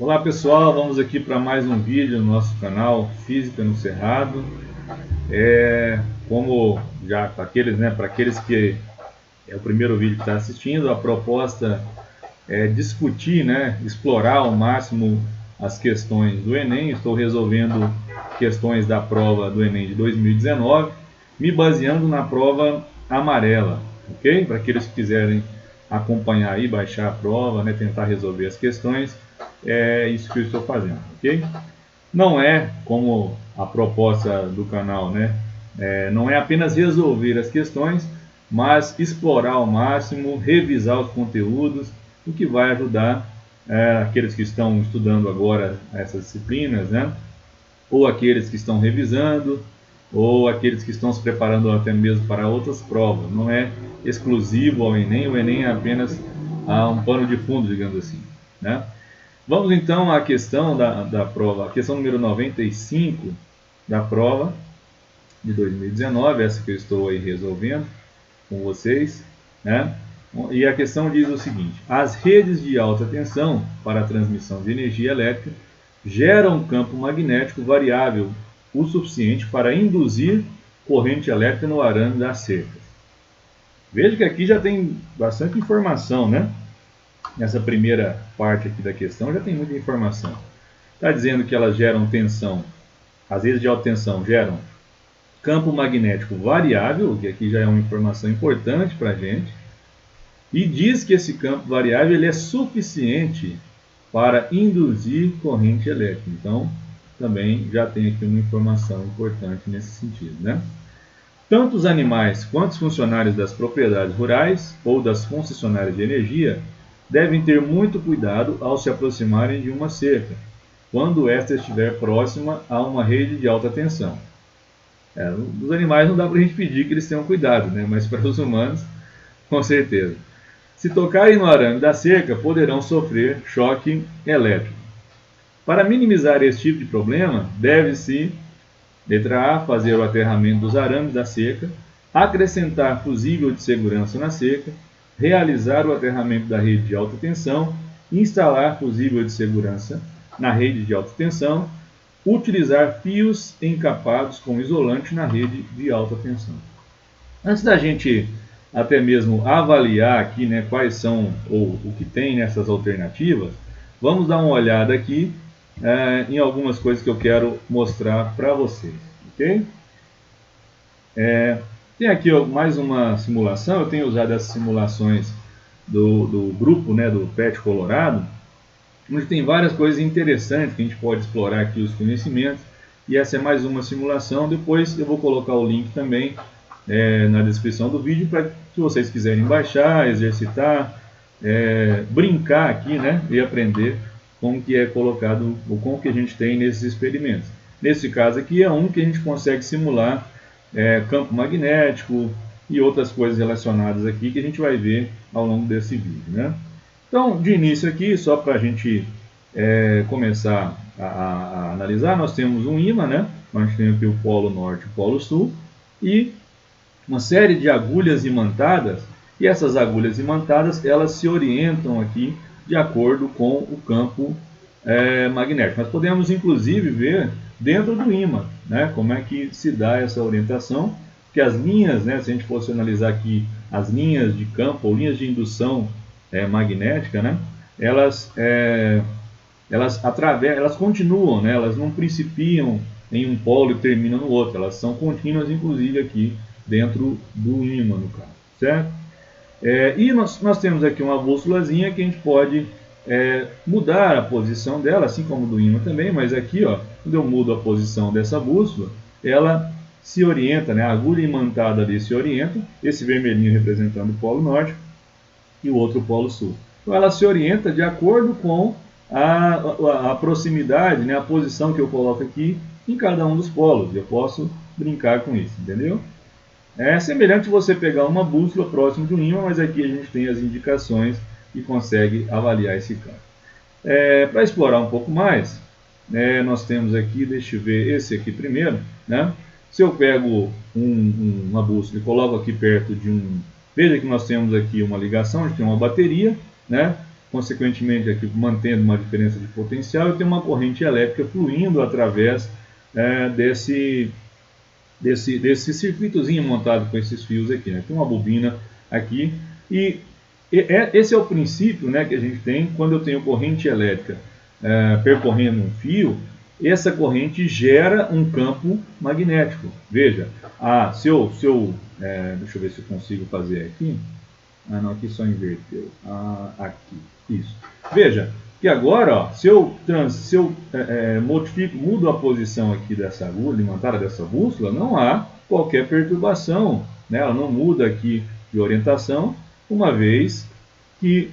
Olá pessoal, vamos aqui para mais um vídeo no nosso canal Física no Cerrado. Como já para aqueles que é o primeiro vídeo que está assistindo, a proposta é discutir, explorar ao máximo as questões do Enem. Estou resolvendo questões da prova do Enem de 2019, me baseando na prova amarela, ok? Para aqueles que quiserem acompanhar e baixar a prova, tentar resolver as questões, é isso que eu estou fazendo, ok? Não é como a proposta do canal, não é apenas resolver as questões, mas explorar ao máximo, revisar os conteúdos, o que vai ajudar aqueles que estão estudando agora essas disciplinas, ou aqueles que estão revisando, ou aqueles que estão se preparando até mesmo para outras provas. Não é exclusivo ao Enem, o Enem é apenas um pano de fundo, digamos assim, Vamos então à questão da prova, a questão número 95 da prova de 2019, essa que eu estou aí resolvendo com vocês, E a questão diz o seguinte: as redes de alta tensão para a transmissão de energia elétrica geram um campo magnético variável o suficiente para induzir corrente elétrica no arame das cercas. Veja que aqui já tem bastante informação, Nessa primeira parte aqui da questão já tem muita informação. Está dizendo que elas geram tensão, as redes de alta tensão geram campo magnético variável, que aqui já é uma informação importante para a gente, e diz que esse campo variável ele é suficiente para induzir corrente elétrica. Então, também já tem aqui uma informação importante nesse sentido, Tanto os animais quanto os funcionários das propriedades rurais ou das concessionárias de energia devem ter muito cuidado ao se aproximarem de uma cerca, quando esta estiver próxima a uma rede de alta tensão. Dos animais não dá para a gente pedir que eles tenham cuidado, mas para os humanos, com certeza. Se tocarem no arame da cerca, poderão sofrer choque elétrico. Para minimizar esse tipo de problema, deve-se, letra A, fazer o aterramento dos arames da cerca, acrescentar fusível de segurança na cerca, realizar o aterramento da rede de alta tensão, instalar fusível de segurança na rede de alta tensão, utilizar fios encapados com isolante na rede de alta tensão. Antes da gente até mesmo avaliar aqui quais são ou o que tem nessas alternativas, vamos dar uma olhada aqui em algumas coisas que eu quero mostrar para vocês, ok? Tem aqui mais uma simulação. Eu tenho usado essas simulações do grupo, do PET Colorado, onde tem várias coisas interessantes que a gente pode explorar aqui os conhecimentos. E essa é mais uma simulação. Depois eu vou colocar o link também na descrição do vídeo para que vocês quiserem baixar, exercitar, brincar aqui, e aprender como que é colocado, ou como que a gente tem nesses experimentos. Nesse caso aqui é um que a gente consegue simular campo magnético e outras coisas relacionadas aqui que a gente vai ver ao longo desse vídeo, Então, de início aqui, só para a gente começar a analisar, nós temos um ímã, a gente tem aqui o polo norte e o polo sul, e uma série de agulhas imantadas, e essas agulhas imantadas, elas se orientam aqui de acordo com o campo magnético. Nós podemos, inclusive, ver dentro do ímã, como é que se dá essa orientação, porque as linhas, se a gente fosse analisar aqui as linhas de campo, ou linhas de indução magnética, elas continuam, elas não principiam em um polo e terminam no outro, elas são contínuas, inclusive aqui dentro do ímã, no caso, certo? E nós temos aqui uma bússolazinha que a gente pode mudar a posição dela, assim como do ímã também, mas aqui, quando eu mudo a posição dessa bússola, ela se orienta, a agulha imantada ali se orienta, esse vermelhinho representando o polo norte e o outro polo sul. Então ela se orienta de acordo com a proximidade, a posição que eu coloco aqui em cada um dos polos. Eu posso brincar com isso, entendeu? É semelhante você pegar uma bússola próximo de um ímã, mas aqui a gente tem as indicações e consegue avaliar esse campo. Para explorar um pouco mais, nós temos aqui, deixa eu ver, esse aqui primeiro, Se eu pego uma bússola e coloco aqui perto de veja que nós temos aqui uma ligação, a gente tem uma bateria, consequentemente aqui mantendo uma diferença de potencial, eu tenho uma corrente elétrica fluindo através desse circuitozinho montado com esses fios aqui, né? Tem uma bobina aqui e esse é o princípio, né, que a gente tem quando eu tenho corrente elétrica percorrendo um fio. Essa corrente gera um campo magnético. Veja, deixa eu ver se eu consigo fazer aqui. Não, aqui só inverteu. Aqui, isso. Veja que agora, ó, se eu mudo a posição aqui dessa agulha, imantada dessa bússola, não há qualquer perturbação, né? Ela não muda aqui de orientação, uma vez que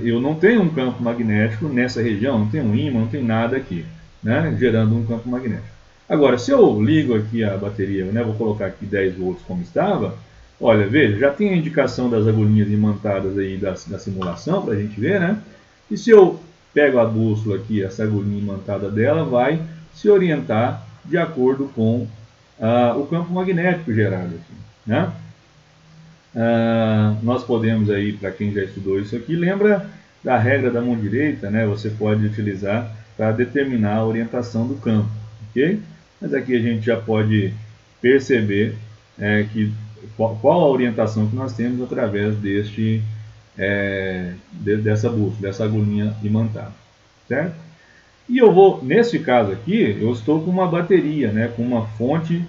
eu não tenho um campo magnético nessa região, não tenho um ímã, não tem nada aqui, né, gerando um campo magnético. Agora, se eu ligo aqui a bateria, né, vou colocar aqui 10 volts como estava, olha, veja, já tem a indicação das agulhinhas imantadas aí da simulação para a gente ver, né? E se eu pego a bússola aqui, essa agulhinha imantada dela vai se orientar de acordo com o campo magnético gerado aqui, né? Nós podemos aí, para quem já estudou isso aqui, lembra da regra da mão direita, né? Você pode utilizar para determinar a orientação do campo, ok? Mas aqui a gente já pode perceber qual a orientação que nós temos através dessa bússola, dessa agulhinha imantada, certo? E eu vou, nesse caso aqui, eu estou com uma bateria, né, com uma fonte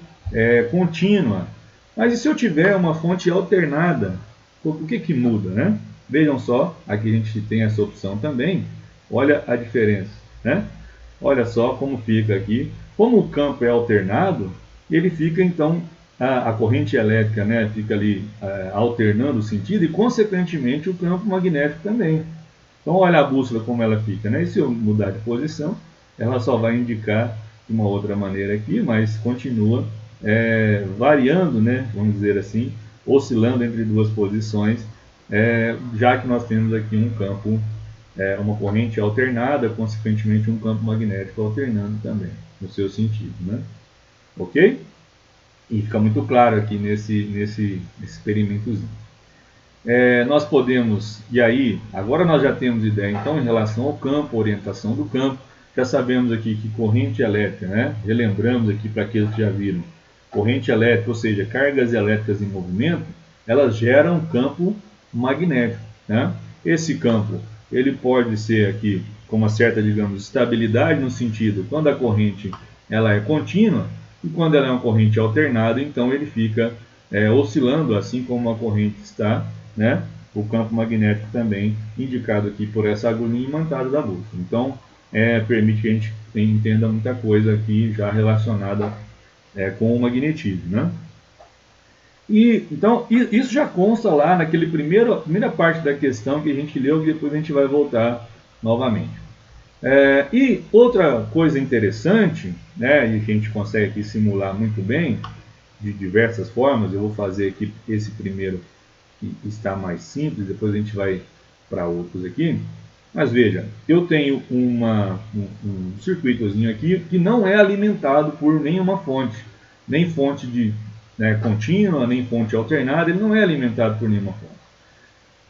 contínua. Mas e se eu tiver uma fonte alternada? O que muda, né? Vejam só, aqui a gente tem essa opção também. Olha a diferença, né? Olha só como fica aqui. Como o campo é alternado, ele fica então, a corrente elétrica, né, fica ali alternando o sentido e consequentemente o campo magnético também. Então olha a bússola como ela fica, né? E se eu mudar de posição, ela só vai indicar de uma outra maneira aqui, mas continua variando, né, vamos dizer assim, oscilando entre duas posições, já que nós temos aqui um campo, uma corrente alternada, consequentemente um campo magnético alternando também, no seu sentido, né? Ok? E fica muito claro aqui nesse experimentozinho. Nós podemos, e aí, agora nós já temos ideia então em relação ao campo, orientação do campo, já sabemos aqui que corrente elétrica, né? Relembramos aqui para aqueles que já viram, corrente elétrica, ou seja, cargas elétricas em movimento, elas geram um campo magnético, né? Esse campo, ele pode ser aqui com uma certa, digamos, estabilidade no sentido, quando a corrente ela é contínua, e quando ela é uma corrente alternada, então ele fica oscilando, assim como a corrente está, né? O campo magnético também indicado aqui por essa agulhinha imantada da bússola. Então, permite que a gente entenda muita coisa aqui já relacionada com o magnetismo, né? E então isso já consta lá naquele primeira parte da questão que a gente leu, que depois a gente vai voltar novamente. E outra coisa interessante, né, e que a gente consegue aqui simular muito bem de diversas formas. Eu vou fazer aqui esse primeiro que está mais simples, depois a gente vai para outros aqui. Mas veja, eu tenho um circuitozinho aqui que não é alimentado por nenhuma fonte, nem fonte contínua, nem fonte alternada, ele não é alimentado por nenhuma fonte.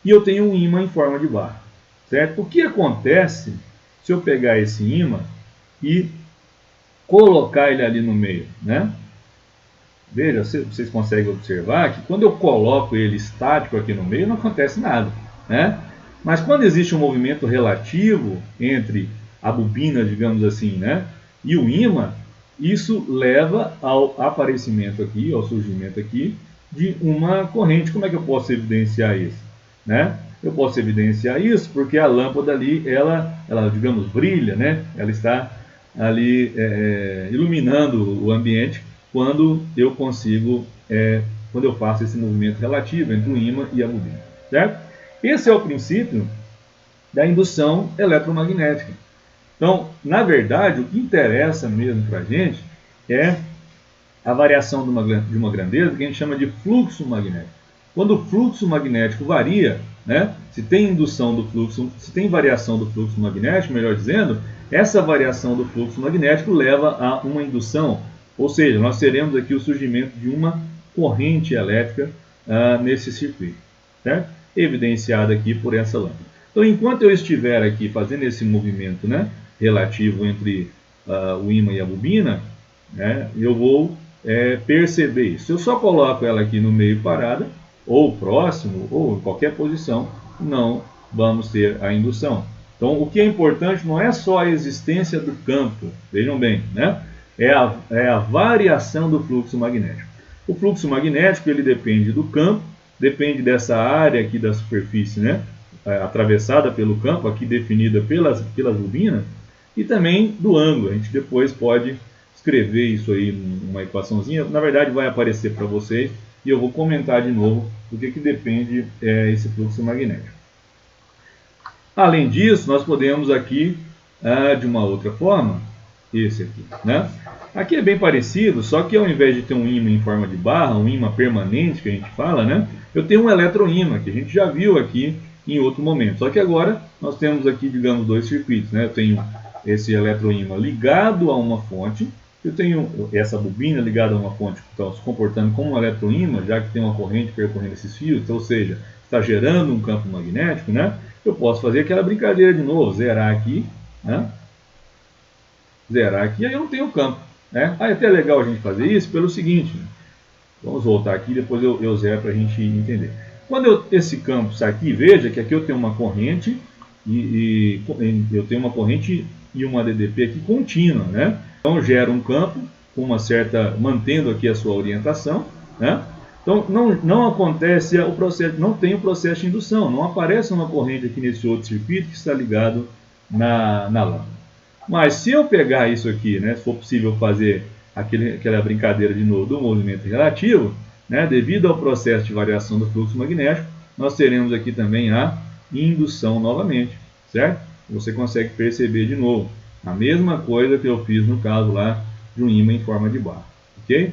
E eu tenho um ímã em forma de barra, certo? O que acontece se eu pegar esse ímã e colocar ele ali no meio, né? Veja, vocês conseguem observar que quando eu coloco ele estático aqui no meio, não acontece nada, né? Mas quando existe um movimento relativo entre a bobina, digamos assim, né, e o ímã, isso leva ao aparecimento aqui, ao surgimento aqui, de uma corrente. Como é que eu posso evidenciar isso, né? Eu posso evidenciar isso porque a lâmpada ali, ela digamos, brilha, né? Ela está ali iluminando o ambiente quando eu consigo, quando eu faço esse movimento relativo entre o ímã e a bobina, certo? Esse é o princípio da indução eletromagnética. Então, na verdade, o que interessa mesmo para a gente é a variação de uma grandeza que a gente chama de fluxo magnético. Quando o fluxo magnético varia, né, se tem indução do fluxo, se tem variação do fluxo magnético, melhor dizendo, essa variação do fluxo magnético leva a uma indução, ou seja, nós teremos aqui o surgimento de uma corrente elétrica nesse circuito, certo? Evidenciada aqui por essa lâmpada. Então, enquanto eu estiver aqui fazendo esse movimento, né, relativo entre o ímã e a bobina, né, eu vou perceber isso. Se eu só coloco ela aqui no meio parada, ou próximo, ou em qualquer posição, não vamos ter a indução. Então, o que é importante não é só a existência do campo, vejam bem, né? É a variação do fluxo magnético. O fluxo magnético ele depende do campo, depende dessa área aqui da superfície, né? Atravessada pelo campo, aqui definida pelas bobinas, e também do ângulo. A gente depois pode escrever isso aí numa equaçãozinha. Na verdade, vai aparecer para vocês e eu vou comentar de novo do que depende esse fluxo magnético. Além disso, nós podemos aqui, de uma outra forma, esse aqui, né? Aqui é bem parecido, só que ao invés de ter um ímã em forma de barra, um ímã permanente que a gente fala, né? Eu tenho um eletroímã, que a gente já viu aqui em outro momento. Só que agora nós temos aqui, digamos, dois circuitos, né? Eu tenho esse eletroímã ligado a uma fonte, eu tenho essa bobina ligada a uma fonte que está se comportando como um eletroímã, já que tem uma corrente percorrendo esses fios, ou seja, está gerando um campo magnético, né? Eu posso fazer aquela brincadeira de novo, zerar aqui, né? Zerar aqui, aí eu não tenho campo, né? Aí é até legal a gente fazer isso pelo seguinte, né? Vamos voltar aqui, depois eu zero para a gente entender. Quando esse campo sai aqui, veja que aqui eu tenho uma corrente, e eu tenho uma corrente e uma DDP aqui contínua, né? Então gera um campo com uma certa, mantendo aqui a sua orientação, né? Então não acontece o processo, não tem o processo de indução, não aparece uma corrente aqui nesse outro circuito que está ligado na lâmpada. Mas se eu pegar isso aqui, né, se for possível fazer aquela brincadeira de novo do movimento relativo, né, devido ao processo de variação do fluxo magnético, nós teremos aqui também a indução novamente, certo? Você consegue perceber de novo a mesma coisa que eu fiz no caso lá de um ímã em forma de barra, ok?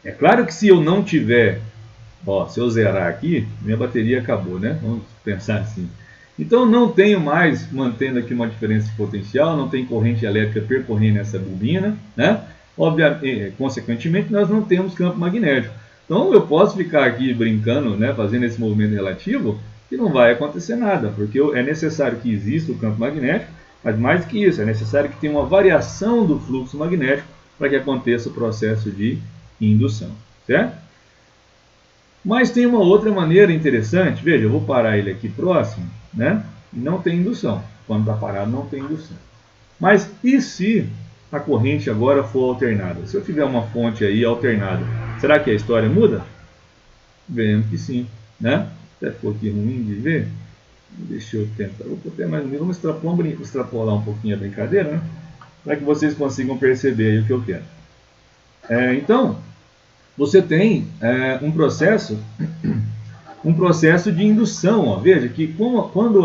É claro que se eu não tiver, se eu zerar aqui, minha bateria acabou, né? Vamos pensar assim. Então não tenho mais, mantendo aqui uma diferença de potencial, não tem corrente elétrica percorrendo essa bobina, né? Obviamente, consequentemente, nós não temos campo magnético. Então eu posso ficar aqui brincando, né, fazendo esse movimento relativo, que não vai acontecer nada, porque é necessário que exista o campo magnético, mas mais do que isso, é necessário que tenha uma variação do fluxo magnético para que aconteça o processo de indução, certo? Mas tem uma outra maneira interessante, veja, eu vou parar ele aqui próximo, né? Não tem indução, quando está parado não tem indução. Mas e se a corrente agora for alternada? Se eu tiver uma fonte aí alternada, será que a história muda? Vemos que sim, né? Até ficou aqui ruim de ver. Deixa eu tentar, vou até mais um minuto, vamos extrapolar um pouquinho a brincadeira, né? Para que vocês consigam perceber aí o que eu quero. Então, você tem um processo de indução. Ó. Veja que quando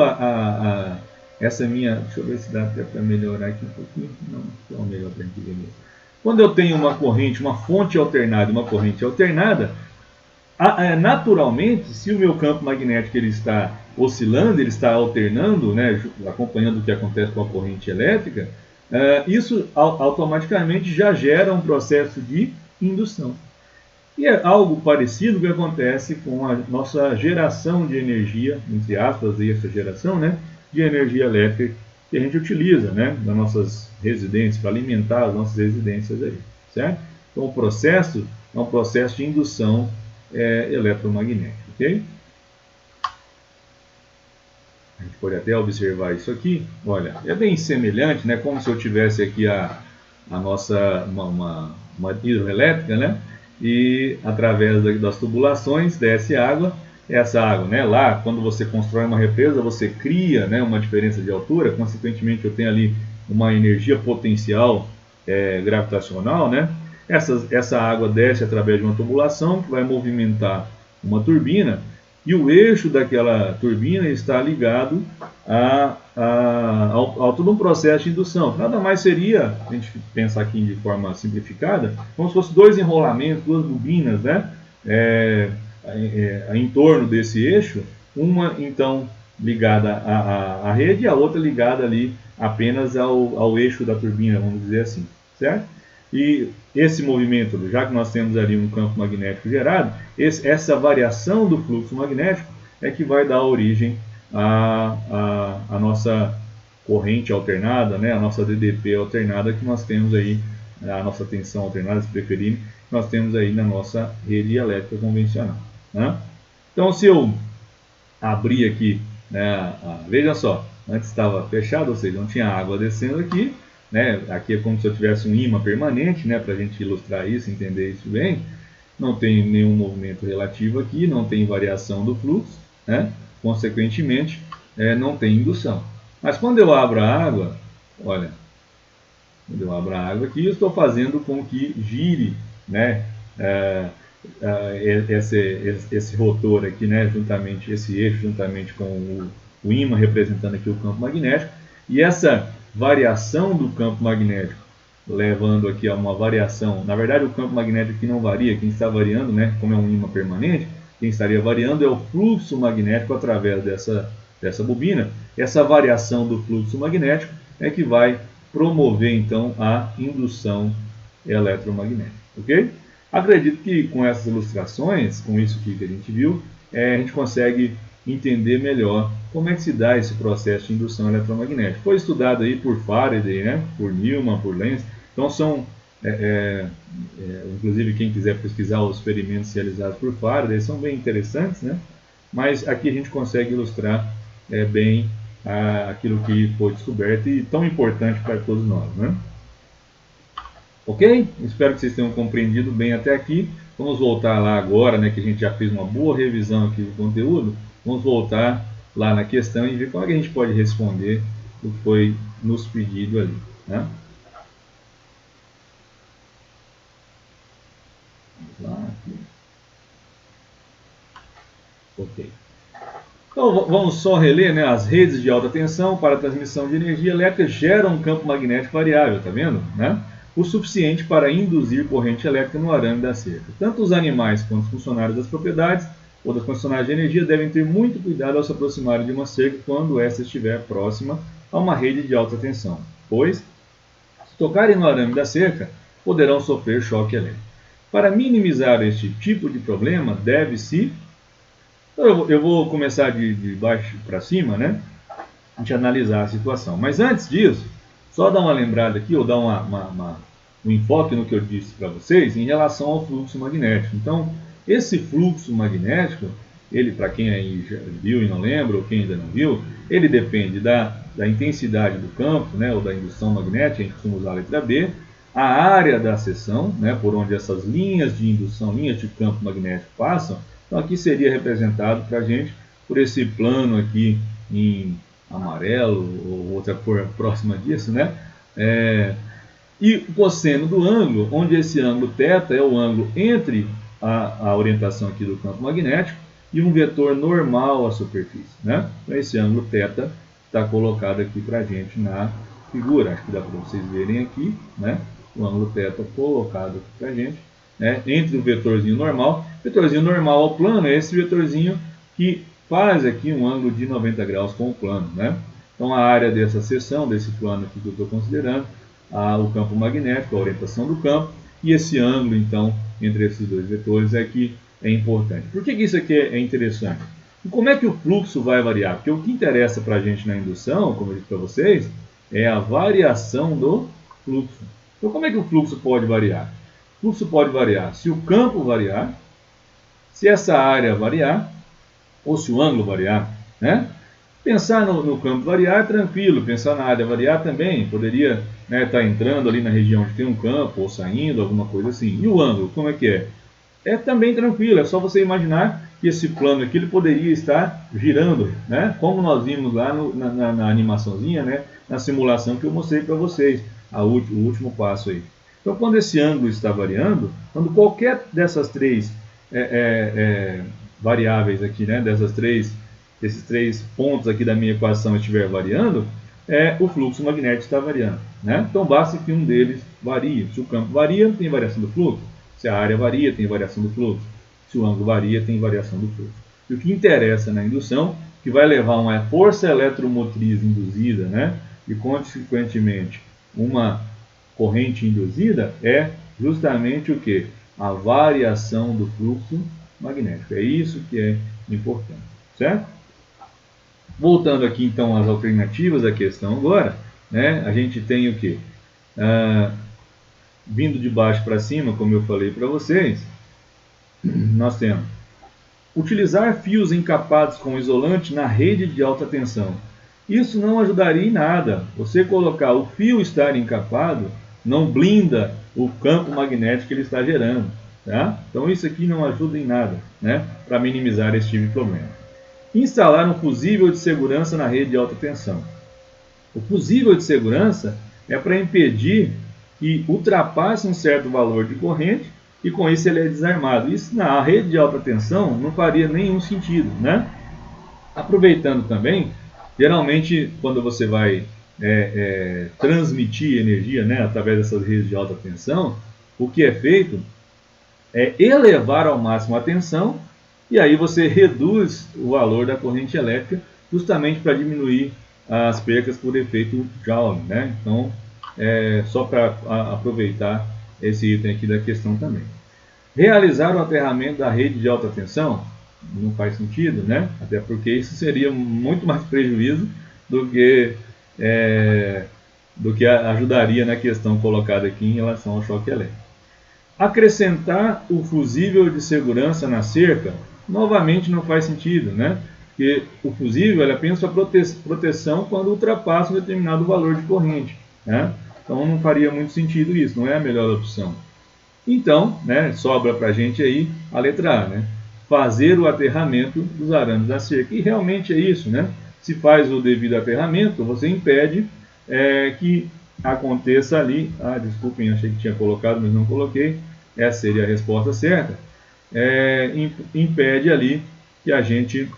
essa minha... Deixa eu ver se dá para melhorar aqui um pouquinho. Não, então melhor para a gente ver mesmo. Quando eu tenho uma corrente, uma fonte alternada e uma corrente alternada, naturalmente, se o meu campo magnético ele está oscilando, ele está alternando, né, acompanhando o que acontece com a corrente elétrica, isso automaticamente já gera um processo de indução. E é algo parecido que acontece com a nossa geração de energia, entre aspas, essa geração, né, de energia elétrica que a gente utiliza, né, nas nossas residências, para alimentar as nossas residências aí, certo? Então o processo é um processo de indução eletromagnética, ok? A gente pode até observar isso aqui, olha, é bem semelhante, né, como se eu tivesse aqui a nossa, uma hidroelétrica, né, e através das tubulações desce água, essa água, né, lá quando você constrói uma represa, você cria, né, uma diferença de altura, consequentemente eu tenho ali uma energia potencial gravitacional, né, essa água desce através de uma tubulação que vai movimentar uma turbina, e o eixo daquela turbina está ligado ao todo um processo de indução. Nada mais seria, a gente pensar aqui de forma simplificada, como se fosse dois enrolamentos, duas bobinas, né? Em torno desse eixo, uma então ligada à rede e a outra ligada ali apenas ao eixo da turbina, vamos dizer assim, certo? E esse movimento, já que nós temos ali um campo magnético gerado, essa variação do fluxo magnético é que vai dar origem a nossa corrente alternada, né, a nossa DDP alternada que nós temos aí, a nossa tensão alternada, se preferir, que nós temos aí na nossa rede elétrica convencional. Né? Então, se eu abrir aqui, né, veja só, antes estava fechado, ou seja, não tinha água descendo aqui, né, aqui é como se eu tivesse um ímã permanente, né, para a gente ilustrar isso, entender isso bem. Não tem nenhum movimento relativo aqui, não tem variação do fluxo, né? Consequentemente, não tem indução. Mas quando eu abro a água, olha, quando eu abro a água aqui, eu estou fazendo com que gire, né, esse rotor aqui, né, juntamente, esse eixo juntamente com o ímã representando aqui o campo magnético, e essa variação do campo magnético levando aqui a uma variação. Na verdade, o campo magnético aqui não varia, quem está variando, né, como é um ímã permanente, quem estaria variando é o fluxo magnético através dessa bobina. Essa variação do fluxo magnético é que vai promover então a indução eletromagnética, ok? Acredito que com essas ilustrações, com isso que a gente viu, a gente consegue entender melhor como é que se dá esse processo de indução eletromagnética. Foi estudado aí por Faraday, né, por Newman, por Lenz. Então são, inclusive quem quiser pesquisar os experimentos realizados por Faraday, são bem interessantes, né? Mas aqui a gente consegue ilustrar bem aquilo que foi descoberto e tão importante para todos nós, né? Ok? Espero que vocês tenham compreendido bem até aqui. Vamos voltar lá agora, né, que a gente já fez uma boa revisão aqui do conteúdo. Vamos voltar lá na questão e ver como é que a gente pode responder o que foi nos pedido ali. Né? Vamos lá. Aqui. Ok. Então vamos só reler, né? As redes de alta tensão para a transmissão de energia elétrica geram um campo magnético variável, tá vendo? Né? O suficiente para induzir corrente elétrica no arame da cerca. Tanto os animais quanto os funcionários das propriedades ou das concessionárias de energia devem ter muito cuidado ao se aproximarem de uma cerca quando esta estiver próxima a uma rede de alta tensão, pois, se tocarem no arame da cerca, poderão sofrer choque elétrico. Para minimizar este tipo de problema, deve-se... Então, eu vou começar de baixo para cima, né? A gente analisar a situação. Mas antes disso, só dar uma lembrada aqui, ou dar um enfoque no que eu disse para vocês em relação ao fluxo magnético. Então, esse fluxo magnético, ele, para quem aí já viu e não lembra, ou quem ainda não viu, ele depende da intensidade do campo, né, ou da indução magnética, a gente costuma usar a letra B, a área da seção, né, por onde essas linhas de indução, linhas de campo magnético passam. Então, aqui seria representado para a gente por esse plano aqui em amarelo, ou outra cor próxima disso, né? E o cosseno do ângulo, onde esse ângulo θ é o ângulo entre a orientação aqui do campo magnético e um vetor normal à superfície, né? Então, esse ângulo θ está colocado aqui para a gente na figura. Acho que dá para vocês verem aqui, né? O ângulo θ colocado aqui para a gente, né? Entre o vetorzinho normal. O vetorzinho normal ao plano é esse vetorzinho que faz aqui um ângulo de 90 graus com o plano, né? Então, a área dessa seção, desse plano aqui que eu estou considerando, o campo magnético, a orientação do campo, e esse ângulo, então, entre esses dois vetores é que é importante. Por que isso aqui é interessante? E como é que o fluxo vai variar? Porque o que interessa para a gente na indução, como eu disse para vocês, é a variação do fluxo. Então, como é que o fluxo pode variar? O fluxo pode variar se o campo variar, se essa área variar, ou se o ângulo variar, né? Pensar no campo variar é tranquilo, pensar na área variar também, poderia estar entrando ali na região onde tem um campo, ou saindo, alguma coisa assim. E o ângulo, como é que é? É também tranquilo, é só você imaginar que esse plano aqui ele poderia estar girando, né? Como nós vimos lá na animaçãozinha, né? Na simulação que eu mostrei para vocês, o último passo aí. Então, quando esse ângulo está variando, quando qualquer dessas três variáveis aqui, né, desses três pontos aqui da minha equação estiver variando, o fluxo magnético está variando, né? Então basta que um deles varie. Se o campo varia, tem variação do fluxo. Se a área varia, tem variação do fluxo. Se o ângulo varia, tem variação do fluxo. E o que interessa na indução, que vai levar uma força eletromotriz induzida, né, e consequentemente uma corrente induzida, é justamente o que? A variação do fluxo magnético. É isso que é importante, certo? Voltando aqui então às alternativas da questão agora, né, a gente tem o que? Vindo de baixo para cima, como eu falei para vocês, nós temos utilizar fios encapados com isolante na rede de alta tensão. Isso não ajudaria em nada. Você colocar o fio estar encapado não blinda o campo magnético que ele está gerando. Tá? Então isso aqui não ajuda em nada, né, para minimizar esse tipo de problema. Instalar um fusível de segurança na rede de alta tensão. O fusível de segurança é para impedir que ultrapasse um certo valor de corrente e com isso ele é desarmado. Isso na rede de alta tensão não faria nenhum sentido, né? Aproveitando também, geralmente quando você vai transmitir energia, né, através dessas redes de alta tensão, o que é feito é elevar ao máximo a tensão e aí você reduz o valor da corrente elétrica justamente para diminuir as percas por efeito Joule, né? Então, só para aproveitar esse item aqui da questão também. Realizar o aterramento da rede de alta tensão não faz sentido, né? Até porque isso seria muito mais prejuízo do que ajudaria na questão colocada aqui em relação ao choque elétrico. Acrescentar o fusível de segurança na cerca, novamente não faz sentido, né? Porque o fusível é apenas para proteção quando ultrapassa um determinado valor de corrente, né? Então não faria muito sentido isso, não é a melhor opção. Então, né, sobra para a gente aí a letra A, né? Fazer o aterramento dos arames da cerca. E realmente é isso, né? Se faz o devido aterramento, você impede que aconteça ali. Desculpem, achei que tinha colocado, mas não coloquei. Essa seria a resposta certa. Impede ali que a gente,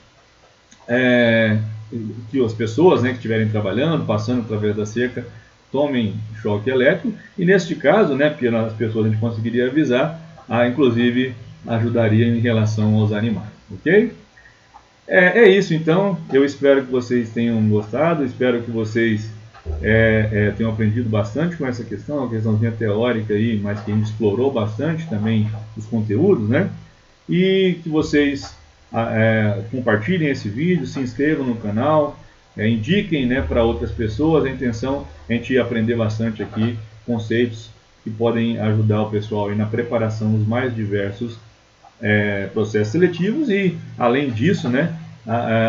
que as pessoas, né, que estiverem trabalhando, passando através da cerca, tomem choque elétrico. E neste caso, né, porque as pessoas a gente conseguiria avisar, inclusive ajudaria em relação aos animais, ok? É isso então, eu espero que vocês tenham gostado, espero que vocês tenham aprendido bastante com essa questão, uma questãozinha teórica aí, mas que a gente explorou bastante também os conteúdos, né? E que vocês compartilhem esse vídeo, se inscrevam no canal, indiquem, né, para outras pessoas. A intenção é a gente aprender bastante aqui conceitos que podem ajudar o pessoal aí na preparação dos mais diversos processos seletivos e, além disso, né,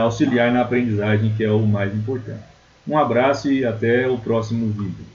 auxiliar na aprendizagem, que é o mais importante. Um abraço e até o próximo vídeo.